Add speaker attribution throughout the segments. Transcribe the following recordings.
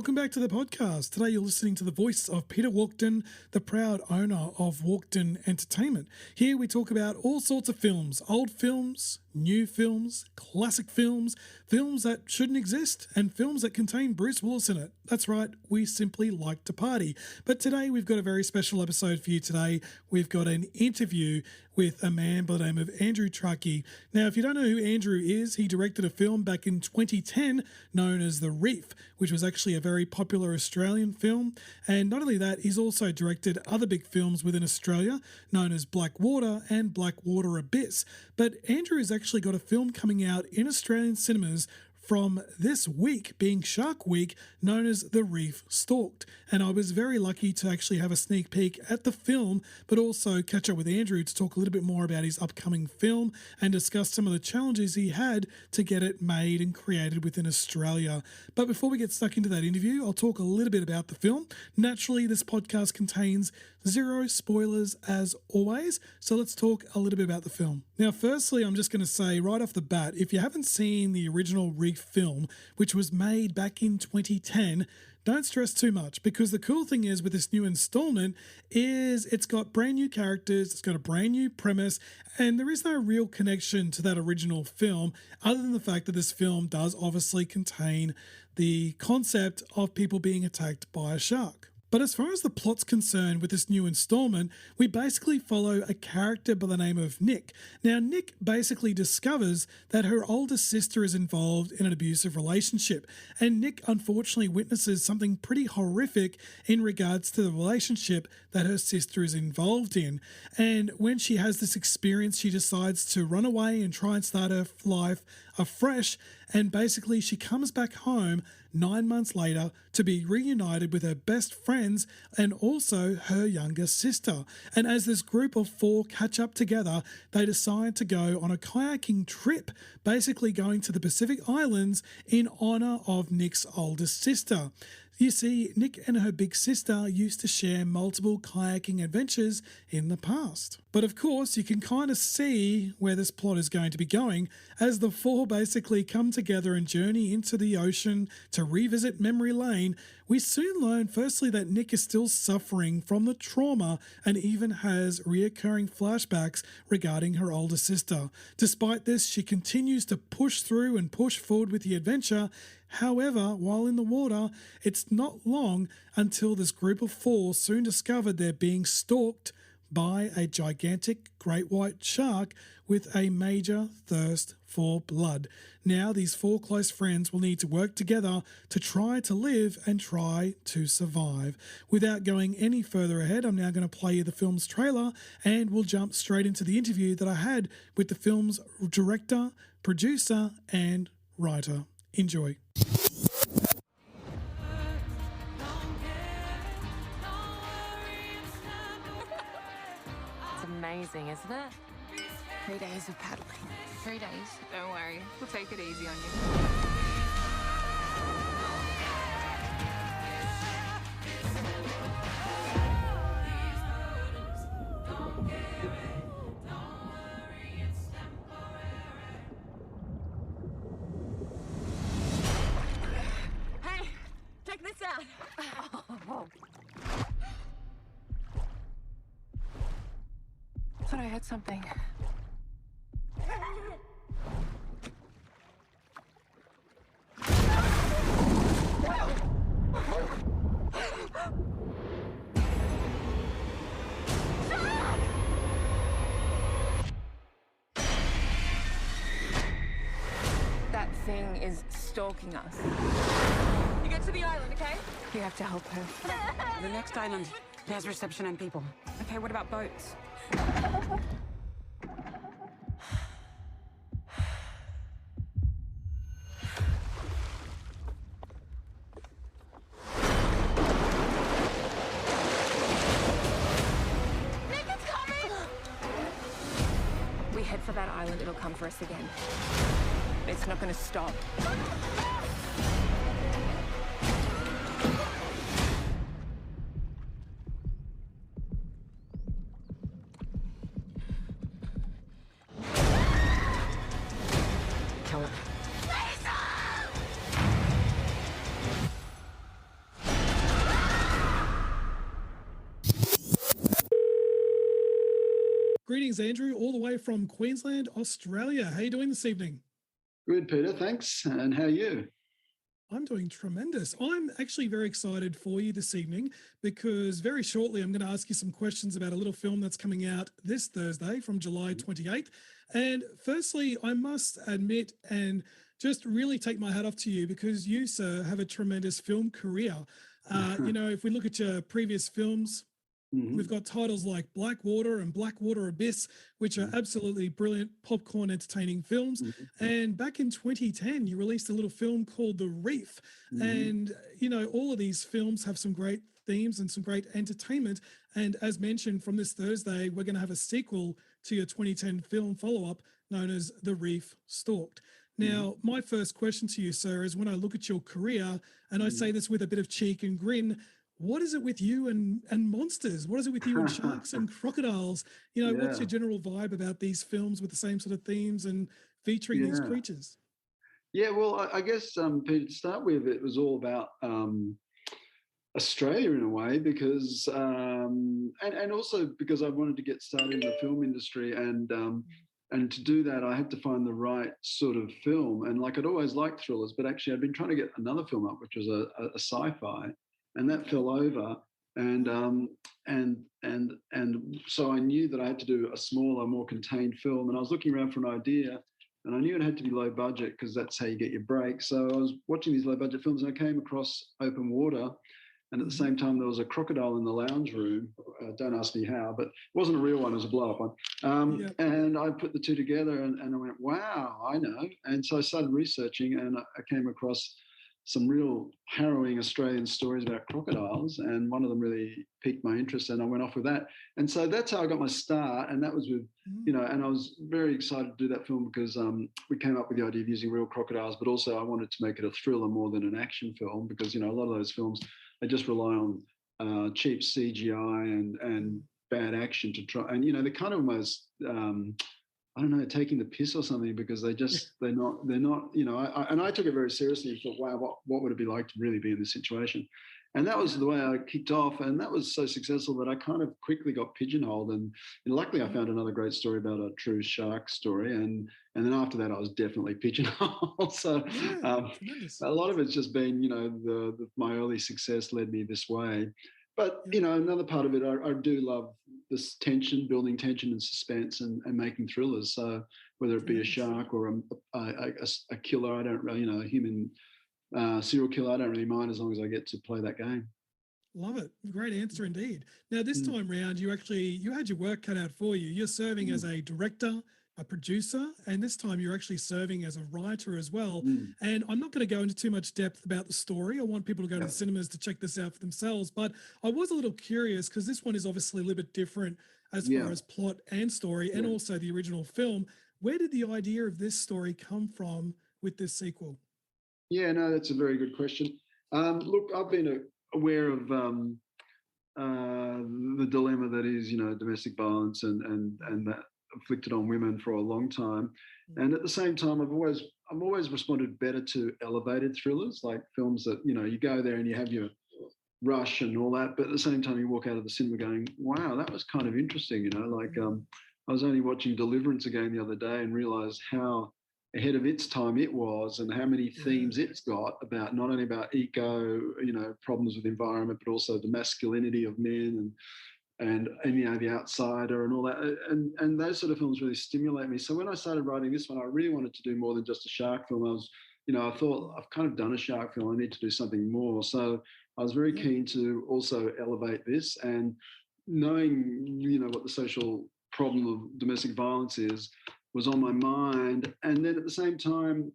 Speaker 1: welcome back to the podcast. Today you're listening to the voice of Peter Walkden, the proud owner of Walkden Entertainment. Here we talk about all sorts of films, old films, new films, classic films, films that shouldn't exist, and films that contain Bruce Willis in it. That's right, we simply like to party. But today we've got a very special episode for you today. We've got an interview with a man by the name of Andrew Traucki. Now, if you don't know who Andrew is, he directed a film back in 2010 known as The Reef, which was actually a very popular Australian film. And not only that, he's also directed other big films within Australia known as Blackwater and Blackwater Abyss. But Andrew has actually got a film coming out in Australian cinemas from this week, being Shark Week, known as The Reef, Stalked. And I was very lucky to actually have a sneak peek at the film, but also catch up with Andrew to talk a little bit more about his upcoming film and discuss some of the challenges he had to get it made and created within Australia. But before we get stuck into that interview, I'll talk a little bit about the film. Naturally, this podcast contains zero spoilers as always, so let's talk a little bit about the film. Now, firstly, I'm just going to say right off the bat, if you haven't seen the original Reef film, which was made back in 2010, don't stress too much, because the cool thing is with this new installment is it's got brand new characters, it's got a brand new premise, and there is no real connection to that original film other than the fact that this film does obviously contain the concept of people being attacked by a shark. But as far as the plot's concerned with this new installment, we basically follow a character by the name of Nick. Now, Nick basically discovers that her older sister is involved in an abusive relationship, and Nick unfortunately witnesses something pretty horrific in regards to the relationship that her sister is involved in. And when she has this experience, she decides to run away and try and start her life afresh, and basically she comes back home 9 months later to be reunited with her best friends and also her younger sister. And as this group of four catch up together, they decide to go on a kayaking trip, basically going to the Pacific Islands in honor of Nick's older sister. You see, Nick and her big sister used to share multiple kayaking adventures in the past. But of course, you can kind of see where this plot is going to be going as the four basically come together and journey into the ocean to revisit memory lane. We soon learn firstly that Nick is still suffering from the trauma and even has reoccurring flashbacks regarding her older sister. Despite this, she continues to push through and push forward with the adventure. However, while in the water, it's not long until this group of four soon discovered they're being stalked by a gigantic great white shark with a major thirst for blood. Now, these four close friends will need to work together to try to live and try to survive. Without going any further ahead, I'm now going to play you the film's trailer, and we'll jump straight into the interview that I had with the film's director, producer, and writer. Enjoy.
Speaker 2: It's amazing, isn't it?
Speaker 3: 3 days of paddling.
Speaker 2: 3 days.
Speaker 3: Don't worry, we'll take it easy on you. Hey, check this out. Thought I heard something. That thing is stalking us. You get to the island, okay? You have to help her.
Speaker 4: The next island has reception and people. Okay, what about boats?
Speaker 3: Nick, it's coming!
Speaker 2: We head for that island, it'll come for us again. It's not going to stop.
Speaker 1: Greetings, Andrew, all the way from Queensland, Australia. How are you doing this evening?
Speaker 5: Good, Peter. Thanks. And how are you?
Speaker 1: I'm doing tremendous. I'm actually very excited for you this evening because very shortly I'm going to ask you some questions about a little film that's coming out this Thursday from July 28th. And firstly, I must admit and just really take my hat off to you because you, sir, have a tremendous film career. If we look at your previous films, we've got titles like Blackwater and Blackwater Abyss, which are absolutely brilliant popcorn entertaining films. And back in 2010, you released a little film called The Reef. And, all of these films have some great themes and some great entertainment. And as mentioned, from this Thursday, we're going to have a sequel to your 2010 film follow-up known as The Reef Stalked. Now, my first question to you, sir, is when I look at your career, and I say this with a bit of cheek and grin, what is it with you and monsters? What is it with you and sharks and crocodiles? What's your general vibe about these films with the same sort of themes and featuring these creatures?
Speaker 5: Yeah, well, I guess, Peter, to start with, it was all about Australia in a way because, and also because I wanted to get started in the film industry and to do that, I had to find the right sort of film. And like I'd always liked thrillers, but actually I'd been trying to get another film up, which was a sci-fi. And that fell over, and so I knew that I had to do a smaller, more contained film. And I was looking around for an idea, and I knew it had to be low budget because that's how you get your break. So I was watching these low budget films, and I came across Open Water, and at the same time there was a crocodile in the lounge room. Don't ask me how, but it wasn't a real one; it was a blow-up one. And I put the two together, and I went, "Wow, I know!" And so I started researching, and I came across some real harrowing Australian stories about crocodiles, and one of them really piqued my interest, and I went off with that. And so that's how I got my start, and that was with, and I was very excited to do that film because we came up with the idea of using real crocodiles, but also I wanted to make it a thriller more than an action film because, a lot of those films, they just rely on cheap CGI and bad action to try, and, they're kind of almost, I don't know, taking the piss or something because they're not, and I took it very seriously and thought, wow, what would it be like to really be in this situation? And that was the way I kicked off. And that was so successful that I kind of quickly got pigeonholed. And luckily I found another great story about a true shark story. And then after that, I was definitely pigeonholed. So a lot of it's just been, my early success led me this way. But, another part of it, I do love this tension, building tension and suspense and making thrillers. So whether it be a shark or a killer, I don't really, a human serial killer, I don't really mind as long as I get to play that game.
Speaker 1: Love it. Great answer indeed. Now, this time round, you had your work cut out for you. You're serving as a director, a producer, and this time you're actually serving as a writer as well. And I'm not going to go into too much depth about the story. I want people to go to the cinemas to check this out for themselves. But I was a little curious because this one is obviously a little bit different as far as plot and story and also the original film. Where did the idea of this story come from with this sequel?
Speaker 5: Yeah, no, that's a very good question. Look, I've been aware of the dilemma that is, domestic violence and that inflicted on women for a long time. And at the same time, I've always responded better to elevated thrillers, like films that, you go there and you have your rush and all that, but at the same time you walk out of the cinema going, wow, that was kind of interesting, I was only watching Deliverance again the other day and realized how ahead of its time it was and how many themes it's got about not only about eco, problems with the environment, but also the masculinity of men and the outsider and all that. And those sort of films really stimulate me. So when I started writing this one, I really wanted to do more than just a shark film. I thought I've kind of done a shark film. I need to do something more. So I was very keen to also elevate this, and knowing, what the social problem of domestic violence is was on my mind. And then at the same time,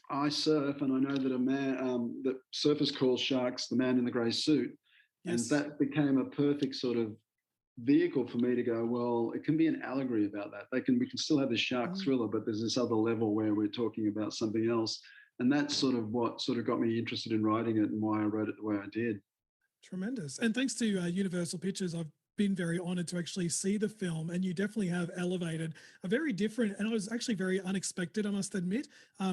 Speaker 5: I surf, and I know that a man that surfers call sharks the man in the grey suit. And that became a perfect sort of vehicle for me to go, well, it can be an allegory about that. We can still have the shark thriller, but there's this other level where we're talking about something else. And that's sort of what sort of got me interested in writing it and why I wrote it the way I did.
Speaker 1: Tremendous. And thanks to Universal Pictures, I've been very honored to actually see the film, and you definitely have elevated a very different, and I was actually very unexpected, I must admit,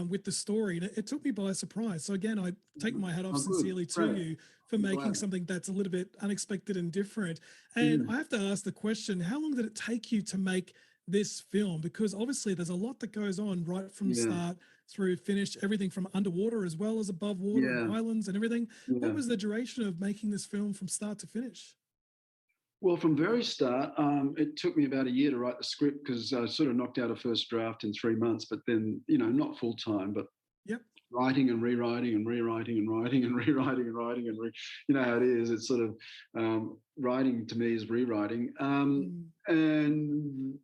Speaker 1: with the story. And it took me by surprise. So again, I take my hat off
Speaker 5: Oh, good.
Speaker 1: sincerely to
Speaker 5: Great.
Speaker 1: you for
Speaker 5: I'm
Speaker 1: making
Speaker 5: glad.
Speaker 1: something that's a little bit unexpected and different. And
Speaker 5: Mm.
Speaker 1: I have to ask the question, how long did it take you to make this film? Because obviously there's a lot that goes on right from
Speaker 5: Yeah.
Speaker 1: start through finish, everything from underwater as well as above water and
Speaker 5: Yeah.
Speaker 1: islands and everything. What
Speaker 5: Yeah.
Speaker 1: was the duration of making this film from start to finish?
Speaker 5: Well, from very start, it took me about a year to write the script because I sort of knocked out a first draft in 3 months, but then, not full time, but
Speaker 1: Yep.
Speaker 5: writing and rewriting and rewriting and writing and rewriting and writing you know how it is. It's sort of writing to me is rewriting.
Speaker 1: Mm.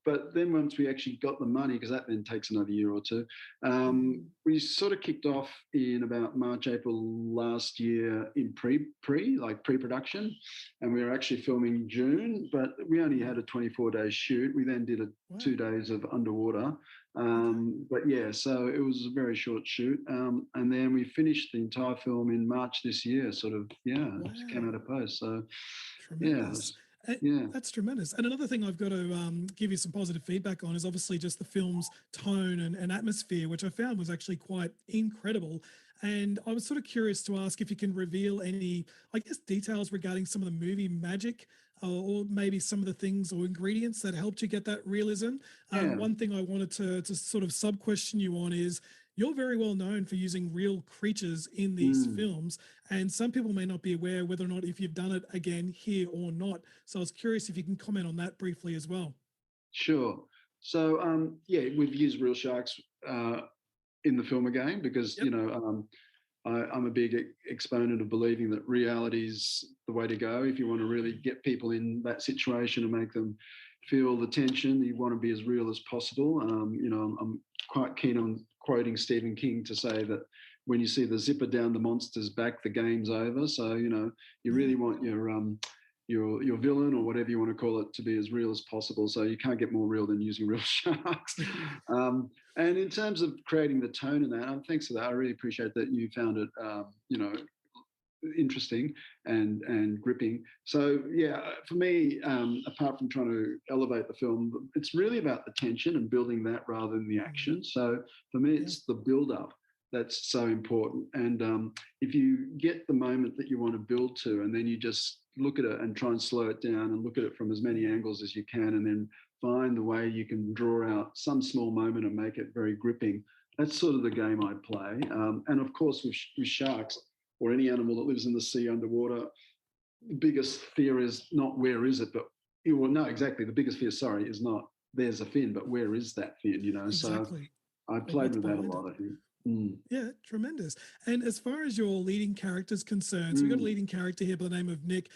Speaker 5: But then once we actually got the money, because that then takes another year or two, we sort of kicked off in about March, April last year in pre-production, and we were actually filming June, but we only had a 24-day shoot. We then did
Speaker 1: Wow.
Speaker 5: 2 days of underwater. But yeah, so it was a very short shoot. And then we finished the entire film in March this year, sort of,
Speaker 1: Wow.
Speaker 5: just came out of post. So
Speaker 1: Tremendous.
Speaker 5: yeah.
Speaker 1: That's tremendous. And another thing I've got to give you some positive feedback on is obviously just the film's tone and atmosphere, which I found was actually quite incredible. And I was sort of curious to ask if you can reveal any, I guess, details regarding some of the movie magic, or maybe some of the things or ingredients that helped you get that realism.
Speaker 5: Yeah.
Speaker 1: One thing I wanted to sort of sub question you on is, you're very well known for using real creatures in these films, and some people may not be aware whether or not if you've done it again here or not. So I was curious if you can comment on that briefly as well.
Speaker 5: Sure. So we've used real sharks in the film again because
Speaker 1: Yep.
Speaker 5: I'm a big exponent of believing that reality is the way to go. If you want to really get people in that situation and make them feel the tension, you want to be as real as possible. I'm quite keen on quoting Stephen King to say that when you see the zipper down the monster's back, the game's over. So, you really want your villain or whatever you want to call it to be as real as possible. So you can't get more real than using real sharks. And in terms of creating the tone in that, thanks for that. I really appreciate that you found it, interesting and gripping. So yeah, for me, apart from trying to elevate the film, it's really about the tension and building that rather than the action. So for me, it's the build-up that's so important. And if you get the moment that you want to build to, and then you just look at it and try and slow it down and look at it from as many angles as you can, and then find the way you can draw out some small moment and make it very gripping. That's sort of the game I play. And of course, with sharks or any animal that lives in the sea underwater, the biggest fear is not where is it, but the biggest fear, is not there's a fin, but where is that fin?
Speaker 1: Exactly.
Speaker 5: So I played with that a lot, I think.
Speaker 1: Yeah, tremendous. And as far as your leading character's concerned, so we've got a leading character here by the name of Nick,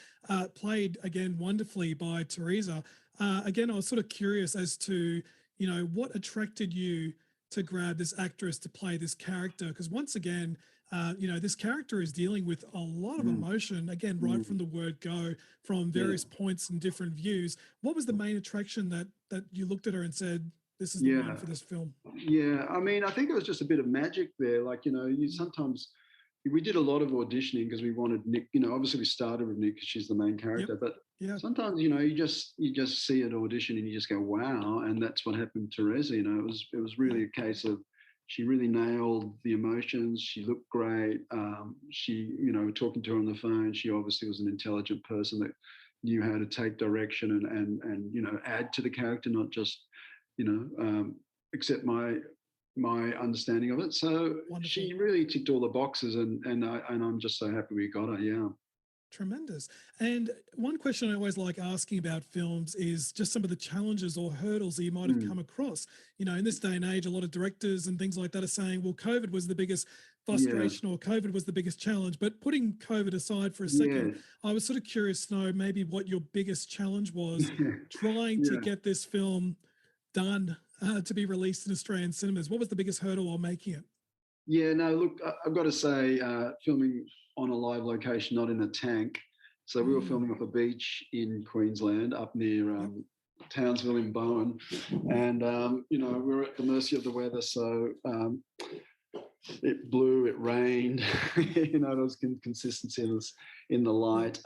Speaker 1: played again wonderfully by Teresa. Again, I was sort of curious as to, what attracted you to grab this actress to play this character? Because once again, this character is dealing with a lot of emotion, again, right from the word go, from various points and different views. What was the main attraction that you looked at her and said, this is the one for this film?
Speaker 5: Yeah, I mean, I think it was just a bit of magic there. Like, sometimes we did a lot of auditioning because we wanted Nick. Obviously we started with Nick because she's the main character, but sometimes you just see an audition and you just go, wow, and that's what happened to Teresa. It was really a case of she really nailed the emotions. She looked great. She, talking to her on the phone, she obviously was an intelligent person that knew how to take direction and add to the character, not just accept my understanding of it. So
Speaker 1: Wonderful.
Speaker 5: she really ticked all the boxes, and I'm just so happy we got her. Yeah.
Speaker 1: Tremendous. And one question I always like asking about films is just some of the challenges or hurdles that you might have come across. In this day and age, a lot of directors and things like that are saying, well, COVID was the biggest frustration or COVID was the biggest challenge. But putting COVID aside for a second, I was sort of curious to know maybe what your biggest challenge was trying to get this film done to be released in Australian cinemas. What was the biggest hurdle while making it?
Speaker 5: Yeah, no, look, I've got to say, filming on a live location, not in a tank. So we were filming off a beach in Queensland, up near Townsville in Bowen, and we were at the mercy of the weather. So it blew, it rained. There was consistency in the light.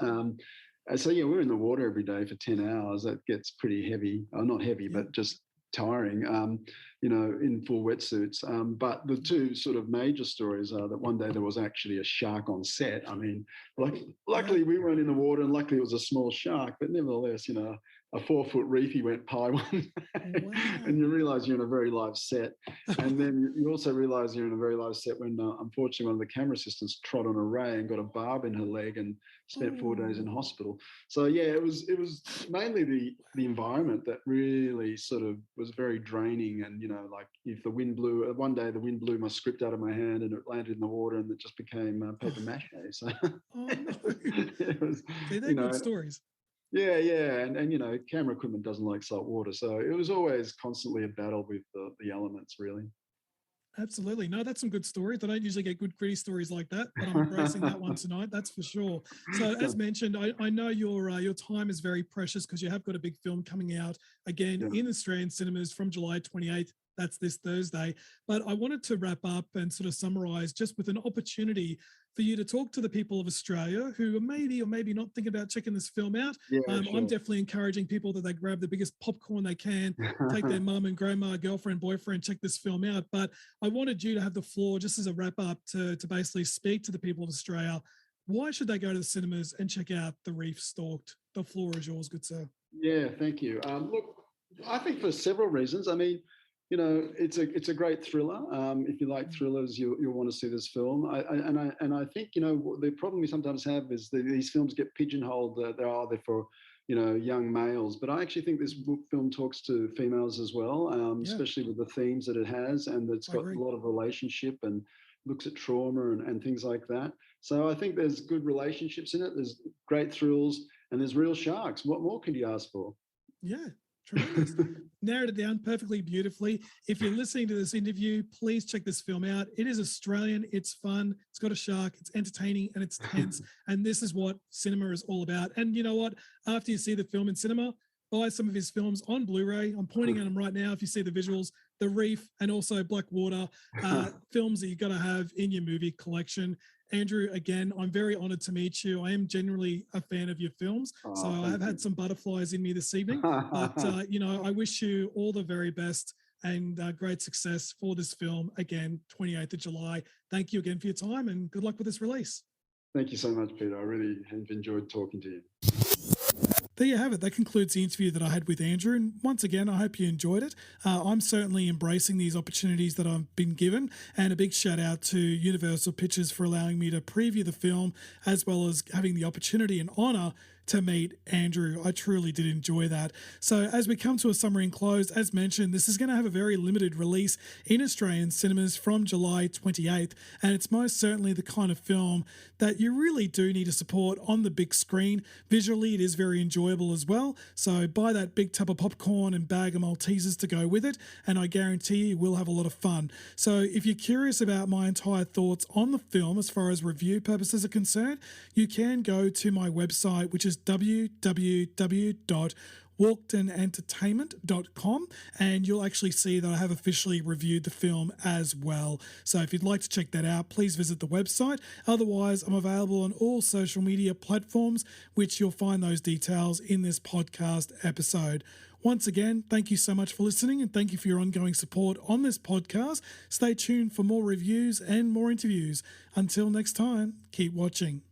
Speaker 5: So yeah, we're in the water every day for 10 hours. That gets pretty heavy. Not heavy, but just tiring, in full wetsuits. But the two sort of major stories are that one day there was actually a shark on set. I mean, luckily we weren't in the water, and luckily it was a small shark, but nevertheless, a 4-foot reefy went pie one day, and you realise you're in a very live set. And then you also realise you're in a very live set when, unfortunately, one of the camera assistants trod on a ray and got a barb in her leg and spent 4 days in hospital. So yeah, it was mainly the environment that really sort of was very draining. And like if the wind blew, one day the wind blew my script out of my hand and it landed in the water and it just became paper mache. So
Speaker 1: it was, see, they're good stories.
Speaker 5: Yeah, and camera equipment doesn't like salt water, so it was always constantly a battle with the elements, really.
Speaker 1: Absolutely. No, that's some good stories. I don't usually get good gritty stories like that, but I'm embracing that one tonight. That's for sure. So as mentioned, I know your time is very precious because you have got a big film coming out again in Australian cinemas from July 28th. That's this Thursday. But I wanted to wrap up and sort of summarize just with an opportunity for you to talk to the people of Australia who are maybe or maybe not thinking about checking this film out.
Speaker 5: Sure.
Speaker 1: I'm definitely encouraging people that they grab the biggest popcorn they can, take their mum and grandma, girlfriend, boyfriend, check this film out. But I wanted you to have the floor just as a wrap up to basically speak to the people of Australia. Why should they go to the cinemas and check out The Reef, Stalked? The floor is yours, good sir.
Speaker 5: Yeah, thank you. Look, I think for several reasons. I mean, it's a great thriller. If you like thrillers, you'll want to see this film. I think the problem we sometimes have is that these films get pigeonholed. They're for young males, but I actually think this film talks to females as well, especially with the themes that it has, and it's got a lot of relationship and looks at trauma and things like that. So I think there's good relationships in it. There's great thrills, and there's real sharks. What more could you ask for?
Speaker 1: Yeah. Tremendous. Narrowed it down perfectly beautifully. If you're listening to this interview, please check this film out. It is Australian, it's fun, it's got a shark, it's entertaining, and it's tense. And this is what cinema is all about. And you know what? After you see the film in cinema, buy some of his films on Blu-ray. I'm pointing at them right now. If you see the visuals, The Reef and also Blackwater, films that you've got to have in your movie collection. Andrew, again, I'm very honored to meet you. I am generally a fan of your films, so I have had some butterflies in me this evening. But, I wish you all the very best and great success for this film. Again, 28th of July. Thank you again for your time and good luck with this release.
Speaker 5: Thank you so much, Peter. I really have enjoyed talking to you.
Speaker 1: There you have it. That concludes the interview that I had with Andrew. And once again, I hope you enjoyed it. I'm certainly embracing these opportunities that I've been given. And a big shout out to Universal Pictures for allowing me to preview the film, as well as having the opportunity and honour to meet Andrew. I truly did enjoy that. So as we come to a summary and close, as mentioned, this is going to have a very limited release in Australian cinemas from July 28th. And it's most certainly the kind of film that you really do need to support on the big screen. Visually, it is very enjoyable as well. So buy that big tub of popcorn and bag of Maltesers to go with it. And I guarantee you will have a lot of fun. So if you're curious about my entire thoughts on the film as far as review purposes are concerned, you can go to my website, which is www.walkdenentertainment.com, and you'll actually see that I have officially reviewed the film as well. So if you'd like to check that out, please visit the website. Otherwise, I'm available on all social media platforms, which you'll find those details in this podcast episode. Once again, thank you so much for listening and thank you for your ongoing support on this podcast. Stay tuned for more reviews and more interviews. Until next time, keep watching.